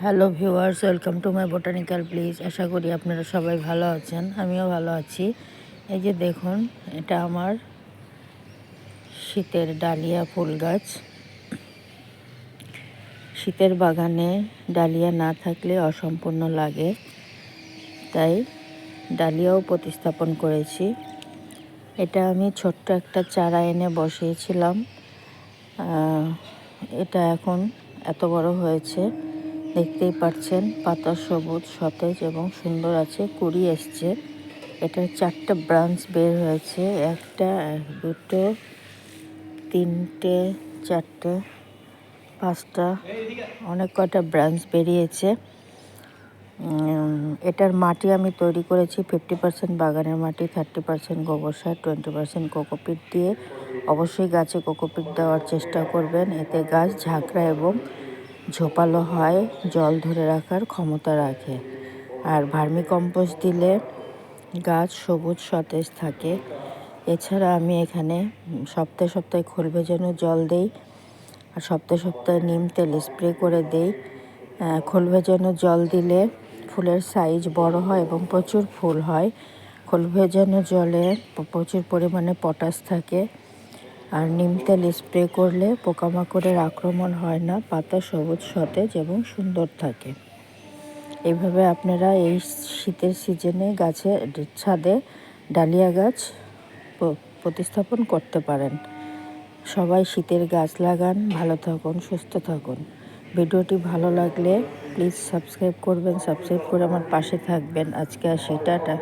Hello viewers, welcome to my botanical place. আশা করি আপনারা সবাই ভালো আছেন, আমিও ভালো আছি। এই যে দেখুন, এটা আমার শীতের ডালিয়া ফুল গাছ। শীতের বাগানে ডালিয়া না থাকলে অসম্পূর্ণ লাগে, তাই ডালিয়াও প্রতিস্থাপন করেছি। এটা আমি ছোট্ট একটা চারা এনে বসিয়েছিলাম। এটা এখন এত বড় হয়েছে, দেখতেই পাচ্ছেন। পাতা সবুজ, সতেজ এবং সুন্দর আছে, কুড়ি এসছে। এটার 4টা ব্রাঞ্চ বের হয়েছে, 1, 2, 3, 4, 5টা, অনেক কয়টা ব্রাঞ্চ বেরিয়েছে। এটার মাটি আমি তৈরি করেছি 50% বাগানের মাটি, 30% গোবর সার, 20% কোকোপিট দিয়ে। অবশ্যই গাছে কোকোপিট দেওয়ার চেষ্টা করবেন, এতে গাছ ঝাঁকড়া এবং ঝোপালো হয়, জল ধরে রাখার ক্ষমতা রাখে। আর ভার্মি কম্পোস্ট দিলে গাছ সবুজ সতেজ থাকে। এছাড়া আমি এখানে সপ্তাহে সপ্তাহে খোল ভেজানো জল দেই, আর সপ্তাহে সপ্তাহে নিম তেল স্প্রে করে দেই। খোল ভেজানো জল দিলে ফুলের সাইজ বড় হয় এবং প্রচুর ফুল হয়। খোল ভেজানো জলে প্রচুর পরিমাণে পটাশ থাকে। আর নিম তেল স্প্রে করলে পোকামাকড়ের আক্রমণ হয় না, পাতা সবুজ সতেজ এবং সুন্দর থাকে। এইভাবে আপনারা এই শীতের সিজনে গাছে ছাদে ডালিয়া গাছ প্রতিস্থাপন করতে পারেন। সবাই শীতের গাছ লাগান, ভালো থাকুন, সুস্থ থাকুন। ভিডিওটি ভালো লাগলে প্লিজ সাবস্ক্রাইব করবেন, সাবস্ক্রাইব করে আমার পাশে থাকবেন। আজকে আসি, টাটা।